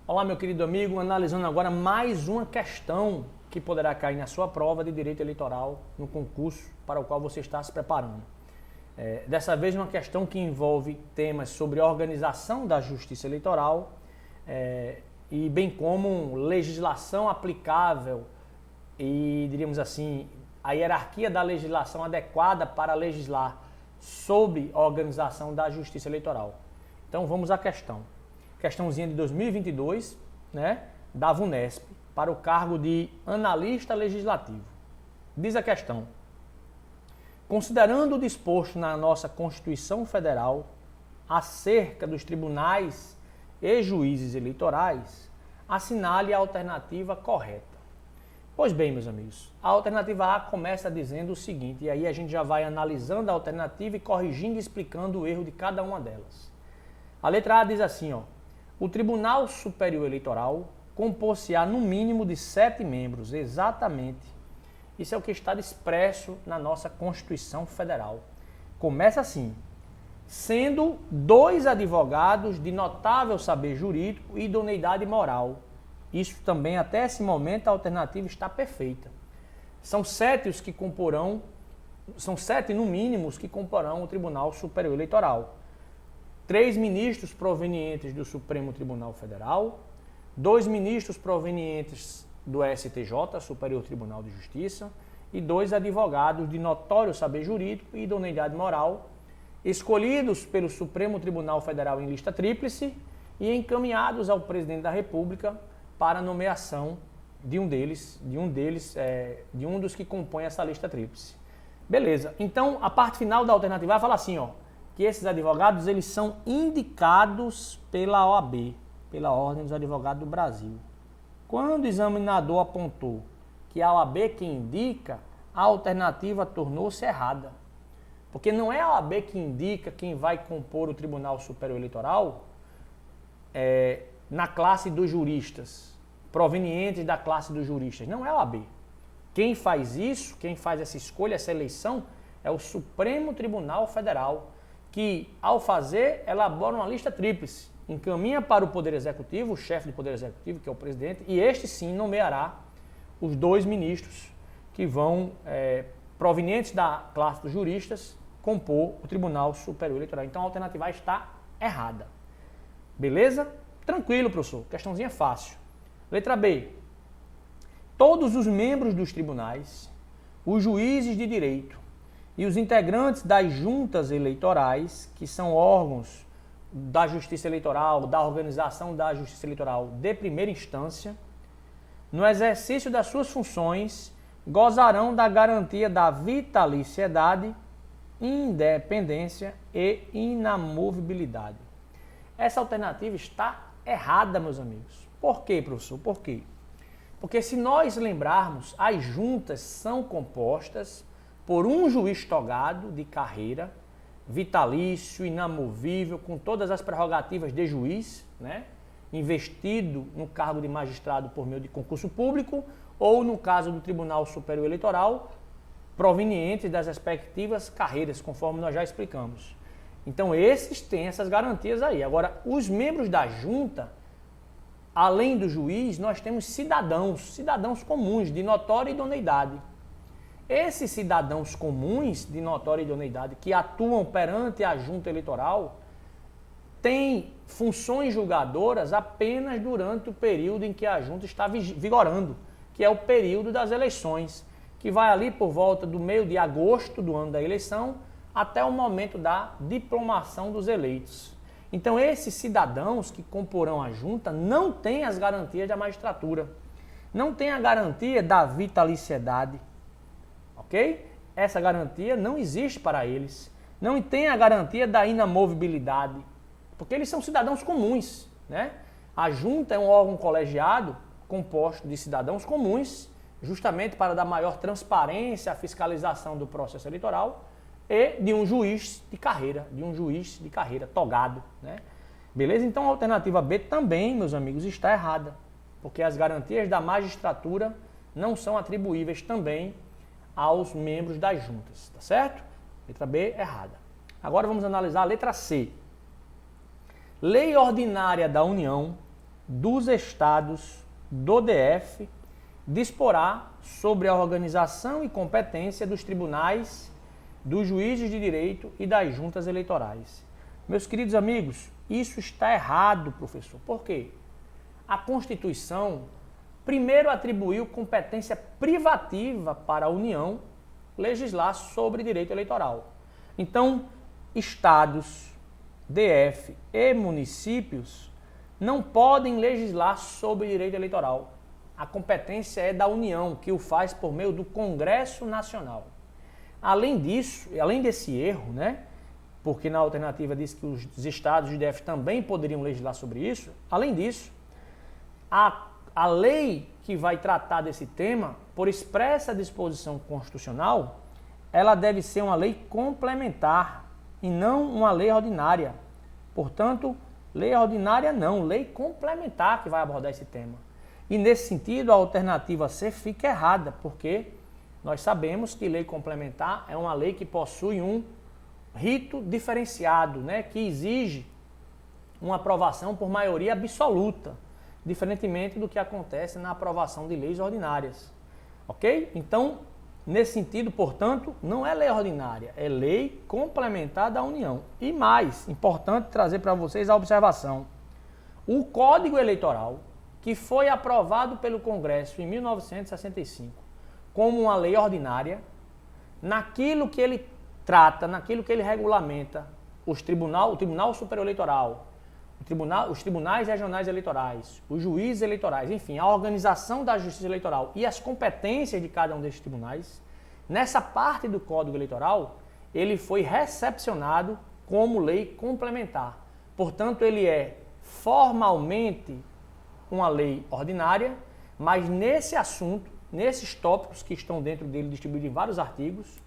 Olá, meu querido amigo, analisando agora mais uma questão que poderá cair na sua prova de direito eleitoral no concurso para o qual você está se preparando. Dessa vez uma questão que envolve temas sobre organização da justiça eleitoral e bem como legislação aplicável e, diríamos assim, a hierarquia da legislação adequada para legislar sobre a organização da justiça eleitoral. Então vamos à questão. Questãozinha de 2022, da VUNESP, para o cargo de analista legislativo. Diz a questão: considerando o disposto na nossa Constituição Federal acerca dos tribunais e juízes eleitorais, assinale a alternativa correta. Pois bem, meus amigos, a alternativa A começa dizendo o seguinte, e aí a gente já vai analisando a alternativa e corrigindo e explicando o erro de cada uma delas. A letra A diz assim, o Tribunal Superior Eleitoral compor-se-á no mínimo de 7 membros, exatamente. Isso é o que está expresso na nossa Constituição Federal. Começa assim, sendo 2 advogados de notável saber jurídico e idoneidade moral. Isso também, até esse momento, a alternativa está perfeita. São 7 os que comporão, são 7 no mínimo os que comporão o Tribunal Superior Eleitoral. 3 ministros provenientes do Supremo Tribunal Federal, 2 ministros provenientes do STJ, Superior Tribunal de Justiça, e 2 advogados de notório saber jurídico e idoneidade moral, escolhidos pelo Supremo Tribunal Federal em lista tríplice e encaminhados ao Presidente da República para a nomeação de um dos que compõem essa lista tríplice. Beleza, então a parte final da alternativa vai falar assim, que esses advogados eles são indicados pela OAB, pela Ordem dos Advogados do Brasil. Quando o examinador apontou que a OAB que indica, a alternativa tornou-se errada. Porque não é a OAB que indica quem vai compor o Tribunal Superior Eleitoral na classe dos juristas, provenientes da classe dos juristas. Não é a OAB. Quem faz isso, quem faz essa escolha, essa eleição, é o Supremo Tribunal Federal, que, ao fazer, elabora uma lista tríplice, encaminha para o Poder Executivo, o chefe do Poder Executivo, que é o presidente, e este sim nomeará os 2 ministros que vão, provenientes da classe dos juristas, compor o Tribunal Superior Eleitoral. Então a alternativa está errada. Beleza? Tranquilo, professor. Questãozinha fácil. Letra B. Todos os membros dos tribunais, os juízes de direito e os integrantes das juntas eleitorais, que são órgãos da Justiça Eleitoral, da organização da Justiça Eleitoral de primeira instância, no exercício das suas funções, gozarão da garantia da vitaliciedade, independência e inamovibilidade. Essa alternativa está errada, meus amigos. Por quê, professor? Por quê? Porque se nós lembrarmos, as juntas são compostas por um juiz togado de carreira, vitalício, inamovível, com todas as prerrogativas de juiz, investido no cargo de magistrado por meio de concurso público, ou no caso do Tribunal Superior Eleitoral, provenientes das respectivas carreiras, conforme nós já explicamos. Então esses têm essas garantias aí. Agora, os membros da junta, além do juiz, nós temos cidadãos comuns, de notória idoneidade. Esses cidadãos comuns de notória idoneidade que atuam perante a junta eleitoral têm funções julgadoras apenas durante o período em que a junta está vigorando, que é o período das eleições, que vai ali por volta do meio de agosto do ano da eleição até o momento da diplomação dos eleitos. Então esses cidadãos que comporão a junta não têm as garantias da magistratura, não têm a garantia da vitaliciedade, ok? Essa garantia não existe para eles. Não tem a garantia da inamovibilidade, porque eles são cidadãos comuns, A junta é um órgão colegiado composto de cidadãos comuns, justamente para dar maior transparência à fiscalização do processo eleitoral e de um juiz de carreira, togado, Beleza? Então a alternativa B também, meus amigos, está errada, porque as garantias da magistratura não são atribuíveis também aos membros das juntas, tá certo? Letra B, errada. Agora vamos analisar a letra C. Lei Ordinária da União dos Estados do DF disporá sobre a organização e competência dos tribunais, dos juízes de direito e das juntas eleitorais. Meus queridos amigos, isso está errado, professor. Por quê? A Constituição primeiro atribuiu competência privativa para a União legislar sobre direito eleitoral. Então, estados, DF e municípios não podem legislar sobre direito eleitoral. A competência é da União, que o faz por meio do Congresso Nacional. Além disso, além desse erro, né? Porque na alternativa diz que os estados de DF também poderiam legislar sobre isso. Além disso, a lei que vai tratar desse tema, por expressa disposição constitucional, ela deve ser uma lei complementar e não uma lei ordinária. Portanto, lei ordinária não, lei complementar que vai abordar esse tema. E nesse sentido, a alternativa C fica errada, porque nós sabemos que lei complementar é uma lei que possui um rito diferenciado, né, que exige uma aprovação por maioria absoluta, diferentemente do que acontece na aprovação de leis ordinárias. Ok? Então, nesse sentido, portanto, não é lei ordinária, é lei complementar da União. E mais, importante trazer para vocês a observação. O Código Eleitoral, que foi aprovado pelo Congresso em 1965 como uma lei ordinária, naquilo que ele trata, naquilo que ele regulamenta, o Tribunal Superior Eleitoral, os tribunais regionais eleitorais, os juízes eleitorais, enfim, a organização da justiça eleitoral e as competências de cada um desses tribunais, nessa parte do Código Eleitoral, ele foi recepcionado como lei complementar. Portanto, ele é formalmente uma lei ordinária, mas nesse assunto, nesses tópicos que estão dentro dele, distribuídos em vários artigos,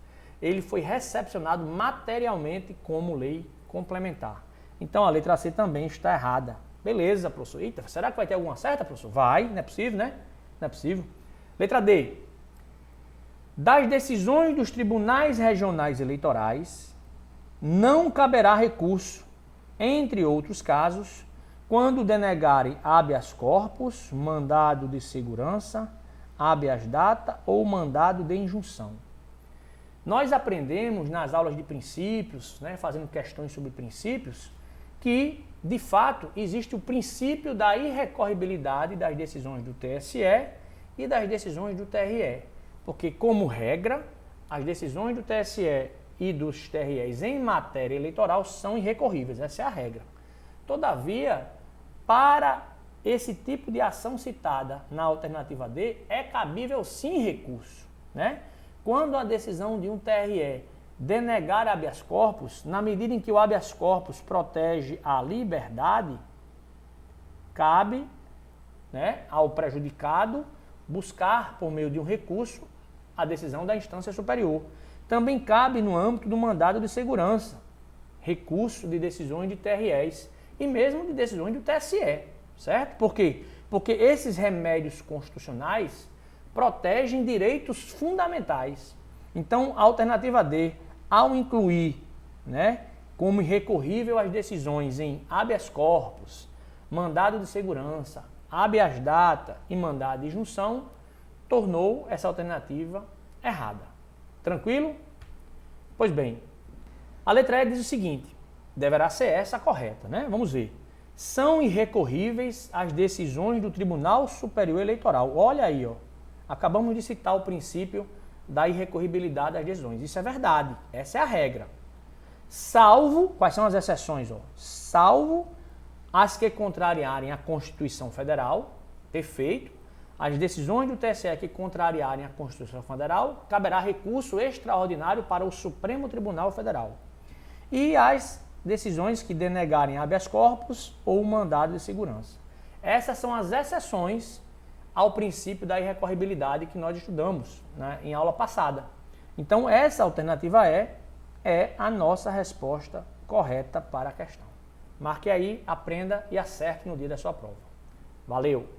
ele foi recepcionado materialmente como lei complementar. Então, a letra C também está errada. Beleza, professor. Eita, será que vai ter alguma certa, professor? Vai, não é possível, né? Não é possível. Letra D. Das decisões dos tribunais regionais eleitorais, não caberá recurso, entre outros casos, quando denegarem habeas corpus, mandado de segurança, habeas data ou mandado de injunção. Nós aprendemos nas aulas de princípios, né, fazendo questões sobre princípios, que, de fato, existe o princípio da irrecorribilidade das decisões do TSE e das decisões do TRE. Porque, como regra, as decisões do TSE e dos TREs em matéria eleitoral são irrecorríveis. Essa é a regra. Todavia, para esse tipo de ação citada na alternativa D, é cabível sim recurso, né? Quando a decisão de um TRE denegar habeas corpus, na medida em que o habeas corpus protege a liberdade, cabe, né, ao prejudicado buscar, por meio de um recurso, a decisão da instância superior. Também cabe no âmbito do mandado de segurança, recurso de decisões de TREs e mesmo de decisões do TSE, certo? Por quê? Porque esses remédios constitucionais protegem direitos fundamentais. Então, a alternativa D, ao incluir, né, como irrecorrível as decisões em habeas corpus, mandado de segurança, habeas data e mandado de injunção, tornou essa alternativa errada. Tranquilo? Pois bem, a letra E diz o seguinte, deverá ser essa a correta, né? Vamos ver. São irrecorríveis as decisões do Tribunal Superior Eleitoral. Olha aí, ó. Acabamos de citar o princípio da irrecorribilidade das decisões. Isso é verdade, essa é a regra. Salvo, quais são as exceções? Ó? Salvo as que contrariarem a Constituição Federal, perfeito. As decisões do TSE que contrariarem a Constituição Federal, caberá recurso extraordinário para o Supremo Tribunal Federal. E as decisões que denegarem habeas corpus ou mandado de segurança. Essas são as exceções ao princípio da irrecorribilidade que nós estudamos, né, em aula passada. Então, essa alternativa é a nossa resposta correta para a questão. Marque aí, aprenda e acerte no dia da sua prova. Valeu!